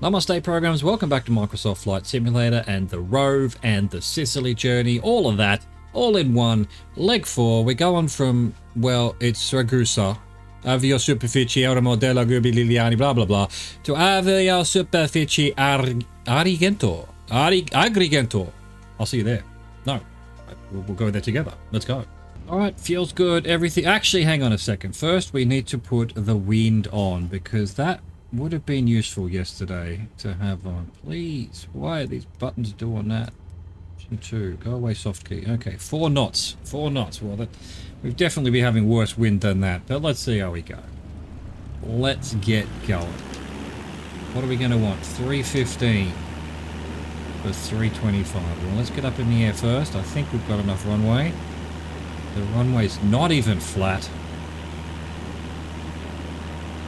Namaste programs, welcome back to Microsoft Flight Simulator and the Rove and the Sicily journey, all of that, all in one. Leg 4, we're going from, well, it's Ragusa, avio superficie aeromodella Gubi Liliani, blah blah blah, to avio superficie Agrigento. Agrigento. I'll see you there. No, we'll go there together. Let's go. Alright, feels good, everything. Actually, hang on a second. First, we need to put the wind on, because that would have been useful yesterday to have on. Please, why are these buttons doing that? Option 2, go away soft key. Okay, 4 knots. 4 knots. Well, we've definitely been having worse wind than that, but let's see how we go. Let's get going. What are we going to want? 315 for 325. Well, let's get up in the air first. I think we've got enough runway. The runway's not even flat.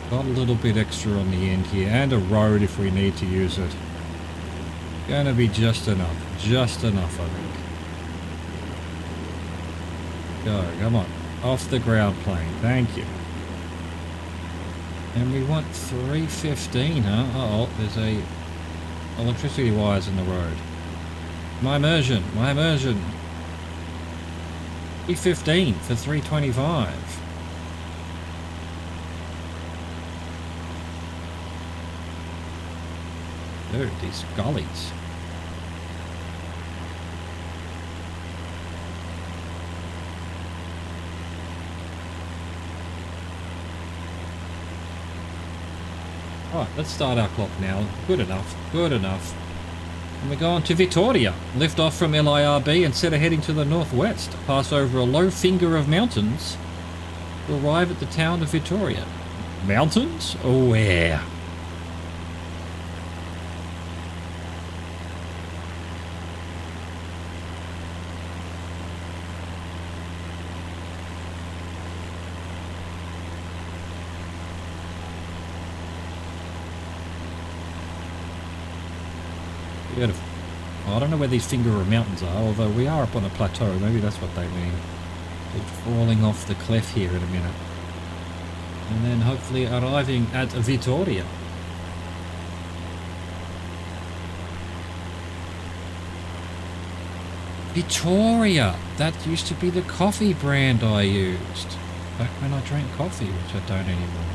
Got a little bit extra on the end here, and a road if we need to use it. Gonna be just enough. Just enough, I think. Go, come on. Off the ground plane. Thank you. And we want 315, huh? Uh-oh, there's a electricity wires in the road. My immersion. 315 for 325. Dude, these gullies. Alright, let's start our clock now. Good enough. Good enough. And we're going to Vittoria. Lift off from LIRB instead of heading to the northwest. Pass over a low finger of mountains to arrive at the town of Vittoria. Mountains? Oh, where? Beautiful. I don't know where these finger of mountains are, although we are up on a plateau. Maybe that's what they mean. Just falling off the cliff here in a minute. And then hopefully arriving at Vittoria. Vittoria! That used to be the coffee brand I used. Back when I drank coffee, which I don't anymore.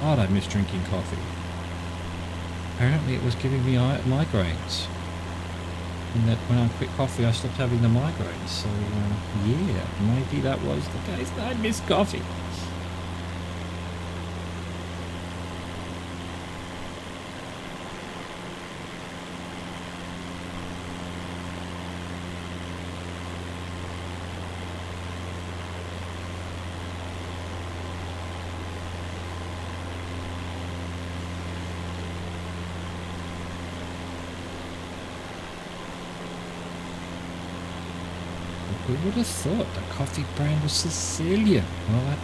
God, I miss drinking coffee. Apparently it was giving me migraines. And that when I quit coffee I stopped having the migraines. So yeah, maybe that was the case. I miss coffee. Who would have thought the coffee brand was Sicilian? Well,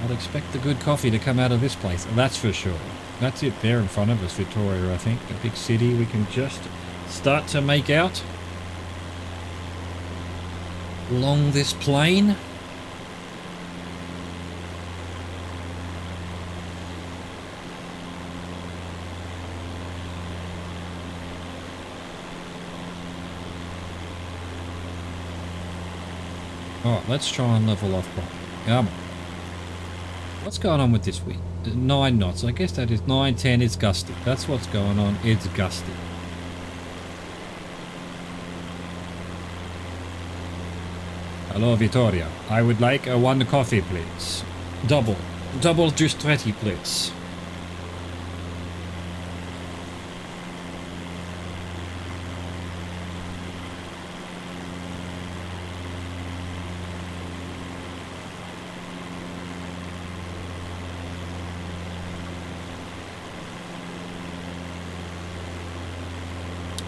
I'd expect the good coffee to come out of this place, that's for sure. That's it there in front of us, Vittoria, I think. A big city we can just start to make out along this plain. Alright, let's try and level off properly. Come on. What's going on with this wind? 9 knots. I guess that is 9, 10. It's gusty. That's what's going on. It's gusty. Hello, Vittoria. I would like a 1 coffee, please. Double. Double Giustretti, please.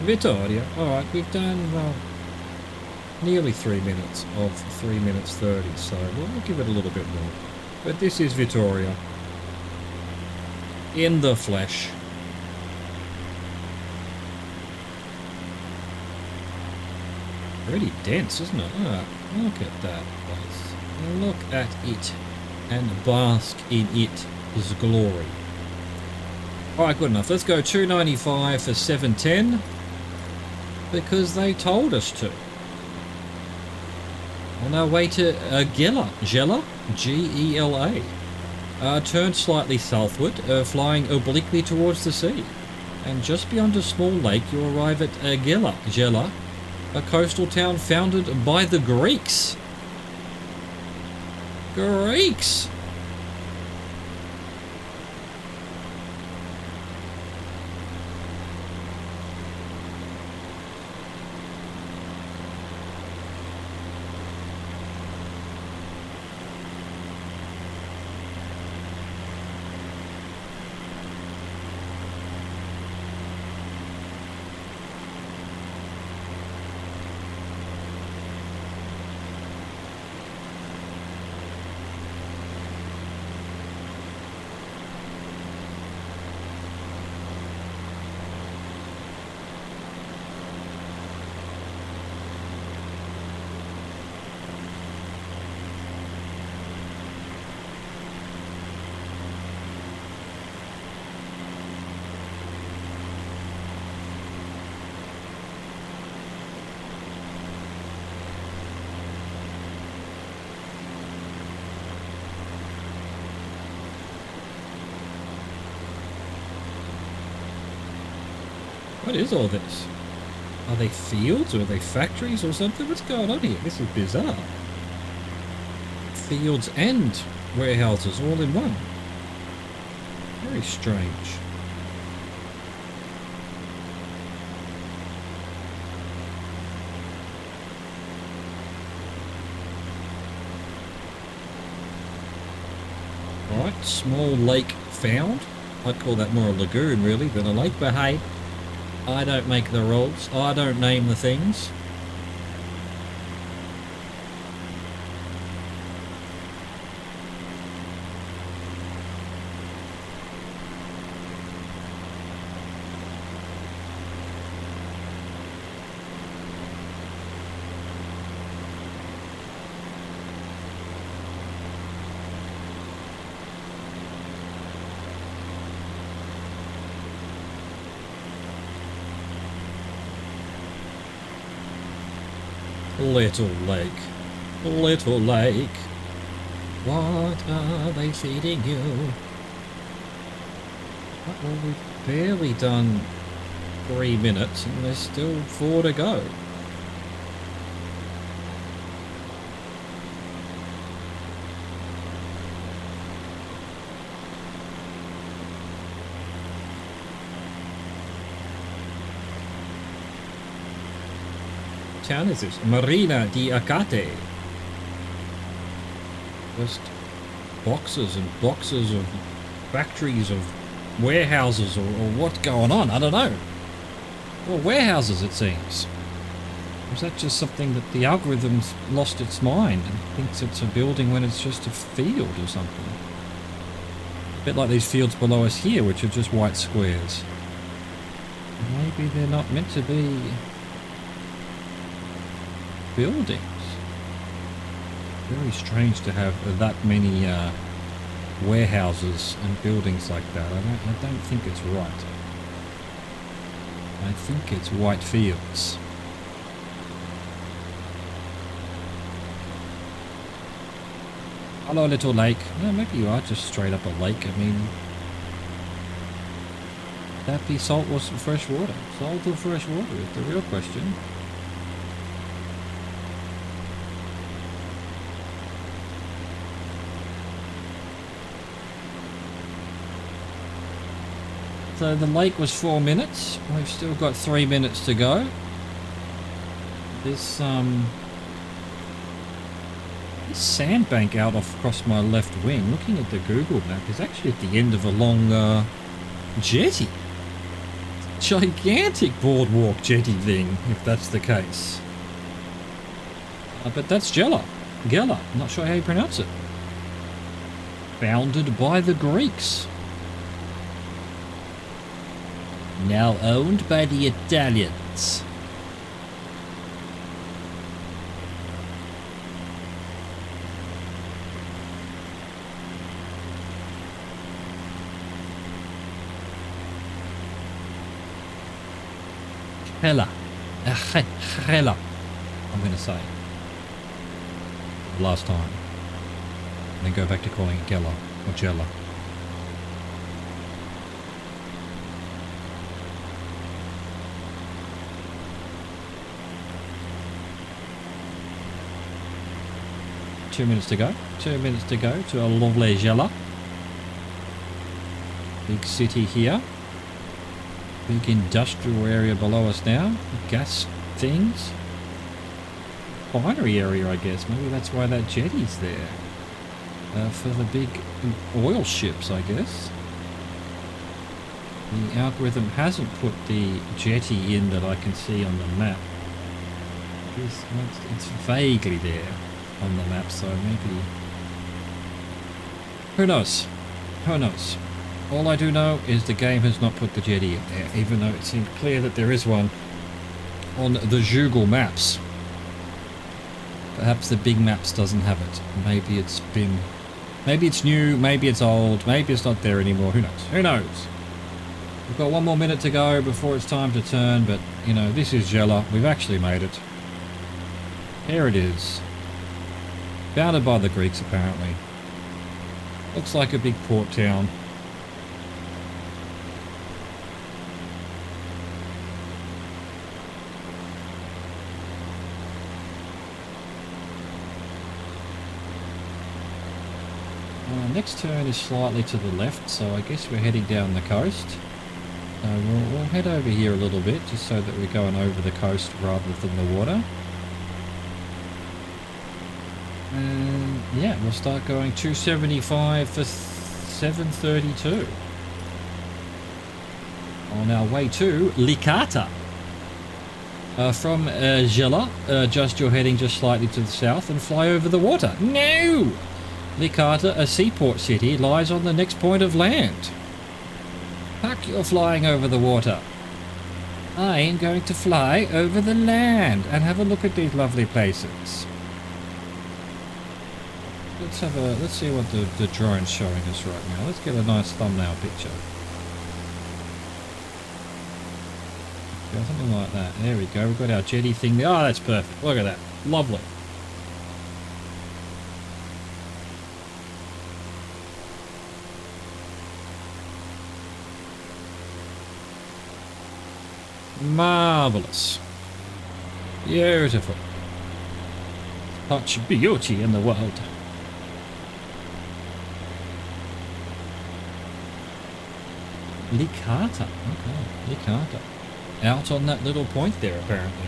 Vittoria, alright, we've done, well, nearly 3 minutes of 3 minutes 30, so we'll give it a little bit more. But this is Vittoria. In the flesh. Pretty dense, isn't it? Ah, look at that place. Look at it. And bask in it. His glory. Alright, good enough. Let's go 295 for 710. Because they told us to. On our way to Gela, G-E-L-A. Turn slightly southward, flying obliquely towards the sea. And just beyond a small lake, you arrive at Gela, a coastal town founded by the Greeks. Greeks! What is all this? Are they fields or are they factories or something? What's going on here? This is bizarre. Fields and warehouses all in one. Very strange. Alright, small lake found. I'd call that more a lagoon really than a lake, but hey, I don't make the rules. I don't name the things. Little lake, little lake, what are they feeding you? Well, we've barely done 3 minutes and there's still 4 to go. Town is this? Marina di Acate. Just boxes and boxes of factories, of warehouses, or what's going on? I don't know. Well, warehouses, it seems. Or is that just something that the algorithm's lost its mind and thinks it's a building when it's just a field or something? A bit like these fields below us here, which are just white squares. Maybe they're not meant to be buildings. Very strange to have that many warehouses and buildings like that. I don't think it's right. I think it's white fields. Hello, little lake. No, maybe you are just straight up a lake. I mean, that be salt or fresh water? Salt or fresh water is the real question. So the lake was 4 minutes. We've still got 3 minutes to go. This sandbank out across my left wing, looking at the Google map, is actually at the end of a long jetty. Gigantic boardwalk jetty thing, if that's the case. But that's Gela. Not sure how you pronounce it. Founded by the Greeks. Now owned by the Italians. Hella. Hella. I'm going to say. Last time. And then go back to calling it Gela or Jella. Two minutes to go. 2 minutes to go to a lovely Gela. Big city here. Big industrial area below us now. Gas things. Binary area, I guess. Maybe that's why that jetty's there. For the big oil ships, I guess. The algorithm hasn't put the jetty in that I can see on the map. It's vaguely there on the map, so maybe... Who knows? Who knows? All I do know is the game has not put the jetty in there, even though it seemed clear that there is one on the Google Maps. Perhaps the big maps doesn't have it. Maybe it's been... Maybe it's new, maybe it's old, maybe it's not there anymore. Who knows? Who knows? We've got 1 more minute to go before it's time to turn, but, you know, this is Gela. We've actually made it. Here it is. Founded by the Greeks, apparently. Looks like a big port town. Next turn is slightly to the left, so I guess we're heading down the coast. We'll head over here a little bit, just so that we're going over the coast rather than the water. And yeah, we'll start going 275 for 732. On our way to Licata. From Gela, adjust your heading just slightly to the south and fly over the water. No! Licata, a seaport city, lies on the next point of land. Fuck, you're flying over the water. I am going to fly over the land and have a look at these lovely places. Let's see what the drone's showing us right now. Let's get a nice thumbnail picture. Yeah, something like that. There we go. We've got our jetty thing there. Oh, that's perfect. Look at that. Lovely. Marvellous. Beautiful. Such beauty in the world. Licata. Okay, Licata. Out on that little point there, apparently.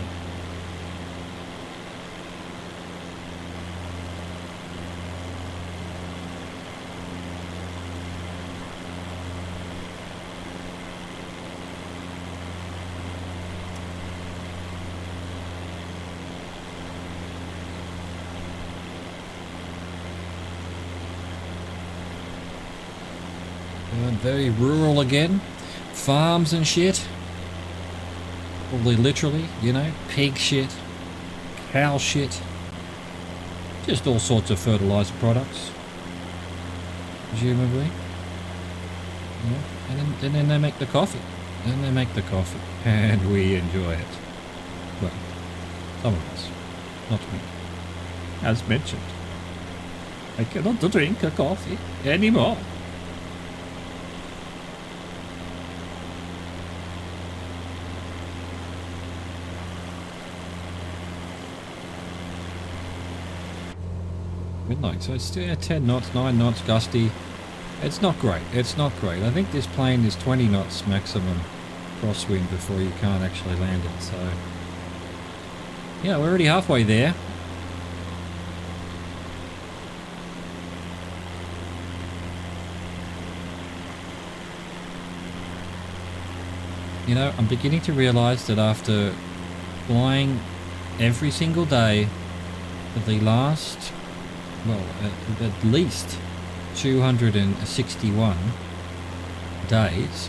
Very rural again. Farms and shit. Probably literally, you know, pig shit, cow shit. Just all sorts of fertilizer products. Presumably. Yeah. And then they make the coffee. And they make the coffee. And we enjoy it. Well, some of us. Not me. As mentioned. I cannot drink a coffee anymore. Midnight, so it's still 10 knots, 9 knots, gusty. It's not great. It's not great. I think this plane is 20 knots maximum crosswind before you can't actually land it. So, yeah, we're already halfway there. You know, I'm beginning to realize that after flying every single day for the last... well, at least 261 days.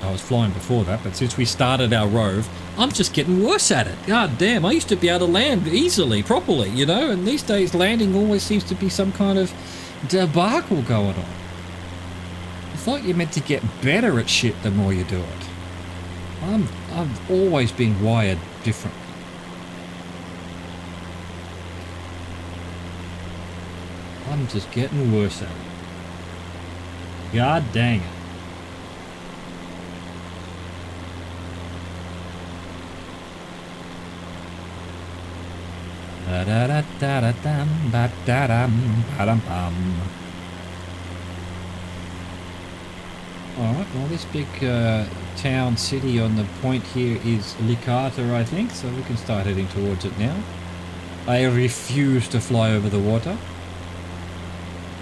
I was flying before that, but since we started our Rove, I'm just getting worse at it. God damn, I used to be able to land easily, properly, you know, and these days landing always seems to be some kind of debacle going on. I thought you meant to get better at shit the more you do it. I've always been wired differently. I'm just getting worse at it. God dang it. Alright, well this big town city on the point here is Licata, I think, so we can start heading towards it now. I refuse to fly over the water.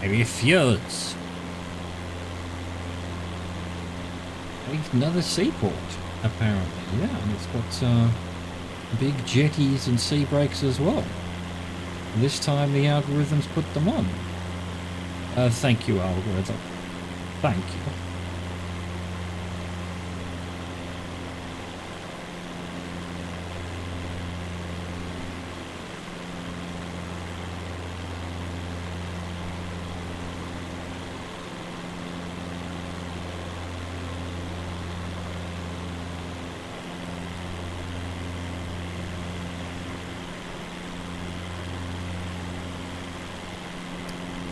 I refuse. It's another seaport, apparently. Yeah, and it's got big jetties and sea breaks as well. This time the algorithms put them on. Thank you, algorithm. Thank you.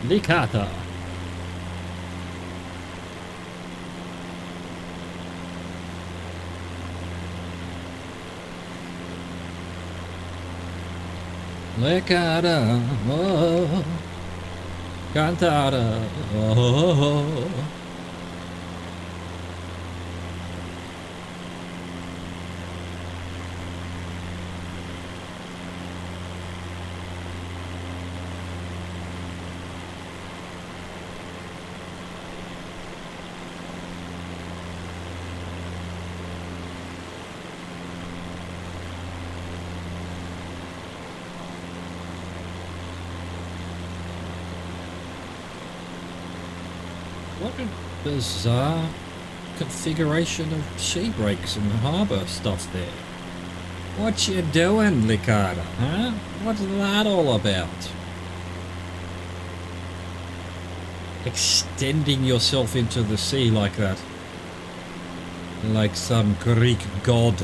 Licata. Licata. Oh. Cantata. Oh. What a bizarre configuration of sea breaks and harbour stuff there. What you doing, Licata, huh? What's that all about? Extending yourself into the sea like that. Like some Greek god.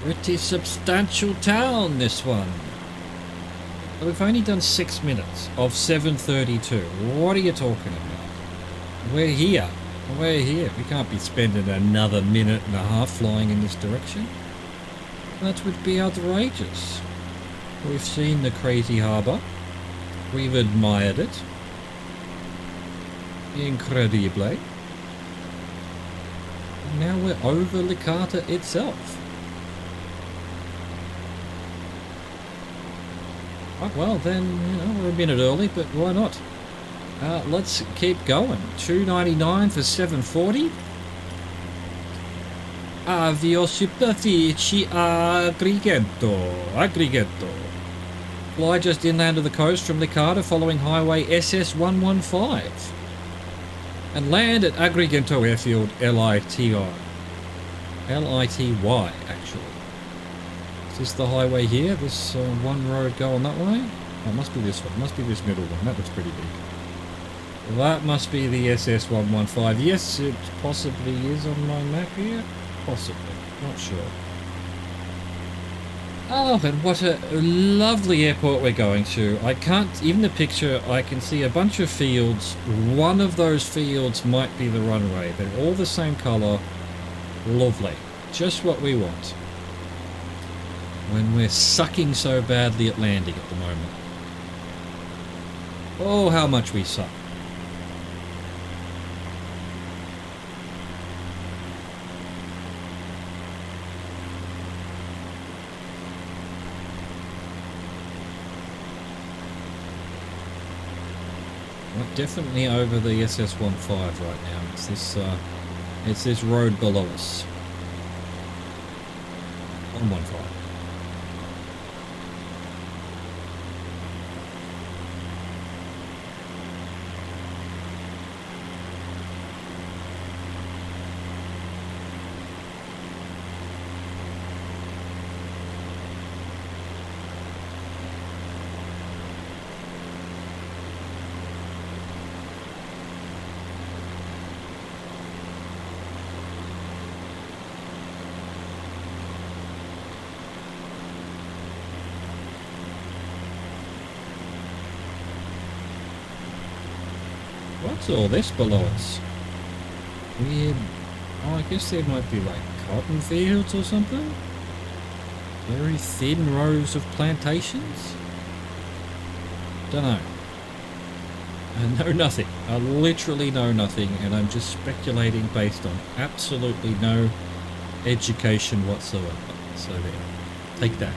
Pretty substantial town, this one. But we've only done 6 minutes of 7:32. What are you talking about? We're here. We're here. We can't be spending another minute and a half flying in this direction. That would be outrageous. We've seen the crazy harbour. We've admired it. Incredibly. Now we're over Licata itself. Well, then, you know, we're a minute early, but why not? Let's keep going. $2.99 for 740. Aviosuperfici Agrigento. Fly just inland of the coast from Licata following highway SS115. And land at Agrigento Airfield LITY, actually. Is this the highway here? This one road going that way? Oh, it must be this one. It must be this middle one. That looks pretty big. Well, that must be the SS115. Yes, it possibly is on my map here. Possibly. Not sure. Oh, and what a lovely airport we're going to. I can't, even the picture, I can see a bunch of fields. One of those fields might be the runway. They're all the same colour. Lovely. Just what we want. When we're sucking so badly at landing at the moment. Oh, how much we suck. We're definitely over the SS15 right now. It's this road below us. 115. What's all this below us? Weird. Oh, I guess there might be like cotton fields or something? Very thin rows of plantations? Don't know. I know nothing. I literally know nothing, and I'm just speculating based on absolutely no education whatsoever. So there. Take that.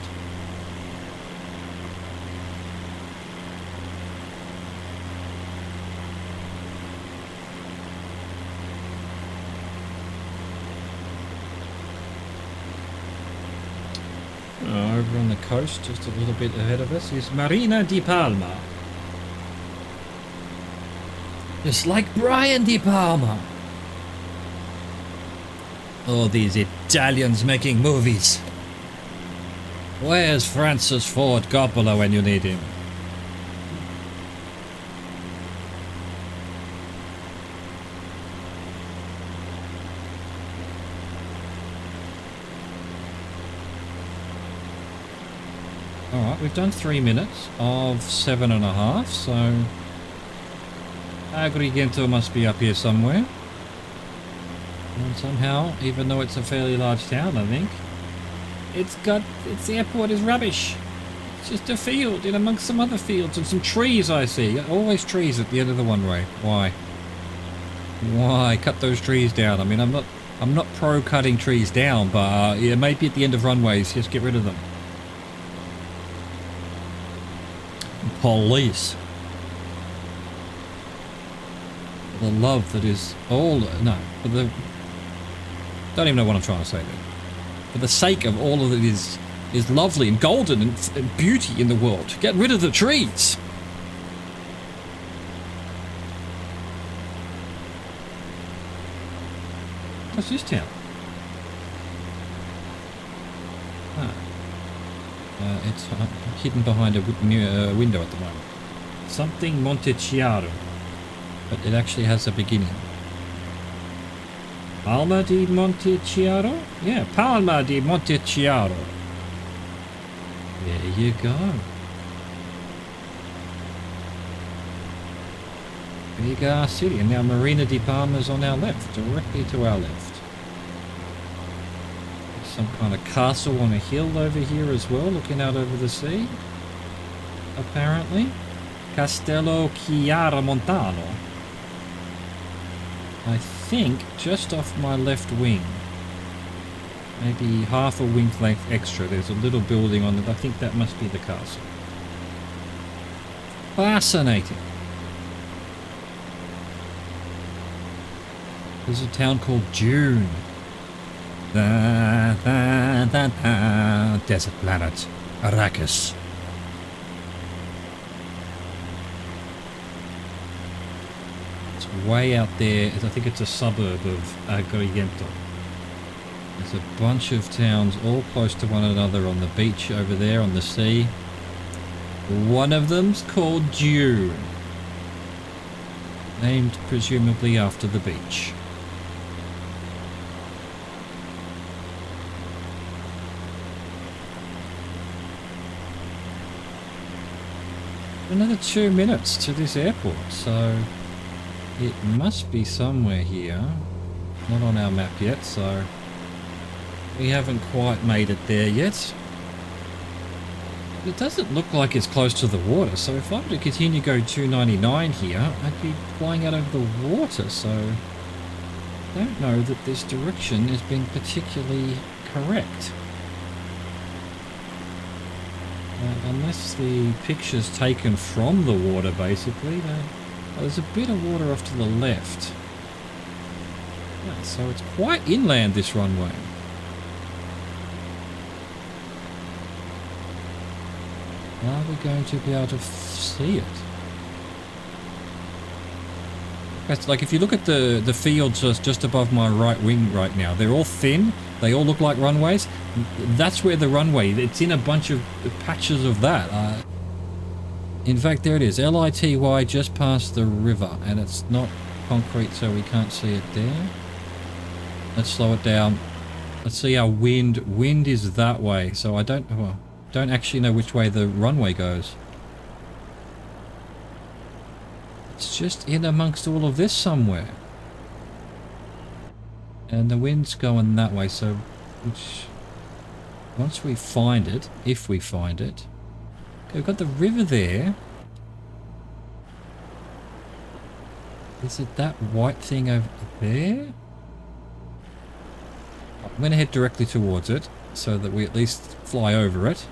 Over on the coast, just a little bit ahead of us, is Marina di Palma. Just like Brian Di Palma. Oh, these Italians making movies. Where's Francis Ford Coppola when you need him? Alright, we've done 3 minutes of 7.5, so Agrigento must be up here somewhere. And somehow, even though it's a fairly large town, I think, its airport is rubbish. It's just a field in amongst some other fields and some trees I see. Always trees at the end of the one-way. Why? Why? Cut those trees down. I mean, I'm not pro cutting trees down, but yeah, maybe at the end of runways, just get rid of them. Police. The love that is all... No, for the... Don't even know what I'm trying to say there. For the sake of all of it is lovely and golden and beauty in the world. Get rid of the trees! What's this town? It's hidden behind a window at the moment. Something Montechiaro. But it actually has a beginning. Palma di Montechiaro? Yeah, Palma di Montechiaro. There you go. There you go, our city. And now Marina di Palma's on our left, directly to our left. Some kind of castle on a hill over here as well, looking out over the sea. Apparently. Castello Chiaramontano. I think just off my left wing. Maybe half a wing length extra. There's a little building on it. I think that must be the castle. Fascinating. There's a town called June. Desert planet. Arrakis. It's way out there. I think it's a suburb of Agrigento. There's a bunch of towns all close to one another on the beach over there on the sea. One of them's called June. Named presumably after the beach. Another 2 minutes to this airport, so it must be somewhere here. Not on our map yet, so we haven't quite made it there yet. It doesn't look like it's close to the water, so if I were to continue to go 299 here, I'd be flying out over the water, so I don't know that this direction has been particularly correct. Unless the picture's taken from the water, basically. There's a bit of water off to the left. Yeah, so it's quite inland, this runway. Are we going to be able to see it? That's like if you look at the fields just above my right wing right now, they're all thin. They all look like runways. That's where the runway, it's in a bunch of patches of that. In fact, there it is. LITY just past the river, and it's not concrete, so we can't see it there. Let's slow it down. Let's see our wind. Wind is that way, so I don't actually know which way the runway goes. It's just in amongst all of this somewhere. And the wind's going that way, so which once we find it, if we find it. Okay, we've got the river there. Is it that white thing over there? I'm going to head directly towards it so that we at least fly over it.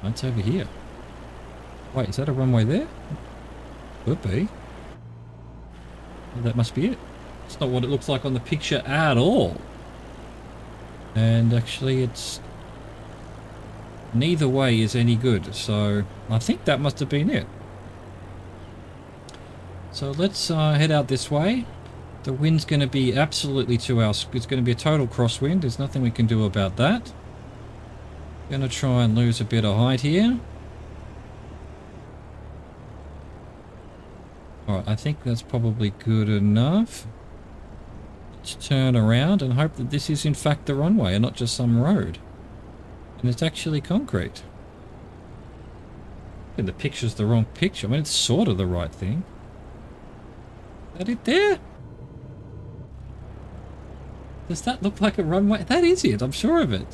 Oh, it's over here. Wait, is that a runway there? Could be. That must be it. It's not what it looks like on the picture at all. And actually it's... neither way is any good, so I think that must have been it. So let's head out this way. The wind's going to be absolutely to our... it's going to be a total crosswind. There's nothing we can do about that. Going to try and lose a bit of height here. Alright, I think that's probably good enough. Let's turn around and hope that this is in fact the runway and not just some road. And it's actually concrete. And the picture's the wrong picture. I mean, it's sort of the right thing. Is that it there? Does that look like a runway? That is it, I'm sure of it.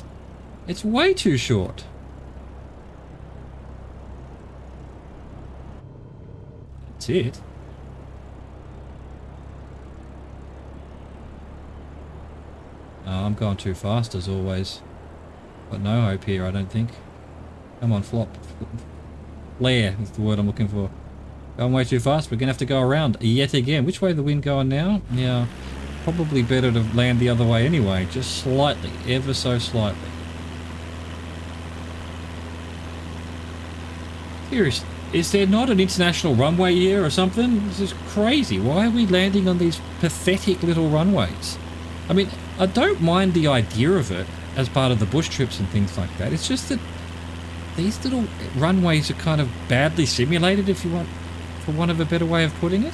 It's way too short. That's it. Oh, I'm going too fast as always. Got no hope here, I don't think. Come on, flop. Flare is the word I'm looking for. Going way too fast. We're going to have to go around yet again. Which way is the wind going now? Yeah, probably better to land the other way anyway. Just slightly, ever so slightly. Seriously, is there not an international runway here or something? This is crazy. Why are we landing on these pathetic little runways? I mean, I don't mind the idea of it as part of the bush trips and things like that. It's just that these little runways are kind of badly simulated, if you want, for want of a better way of putting it.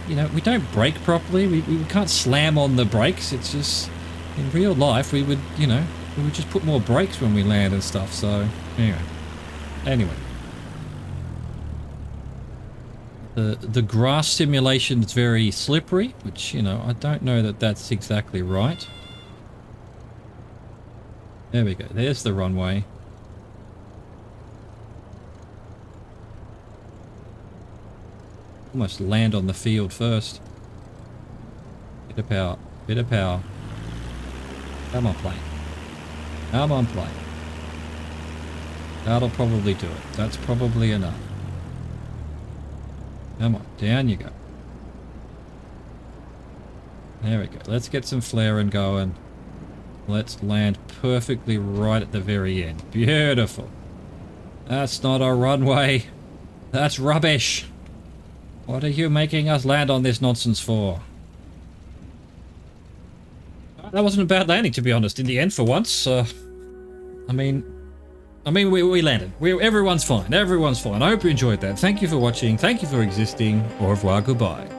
You know, we don't brake properly. We can't slam on the brakes. It's just, in real life, we would, you know, we would just put more brakes when we land and stuff. So, anyway. The grass simulation is very slippery, which, you know, I don't know that that's exactly right. There we go. There's the runway. Almost land on the field first. Bit of power. Bit of power. Come on, plane. Come on, plane. That'll probably do it. That's probably enough. Come on, down you go. There we go. Let's get some flaring going. Let's land perfectly right at the very end. Beautiful. That's not a runway. That's rubbish. What are you making us land on this nonsense for? That wasn't a bad landing, to be honest, in the end for once. I mean, we landed. Everyone's fine. Everyone's fine. I hope you enjoyed that. Thank you for watching. Thank you for existing. Au revoir. Goodbye.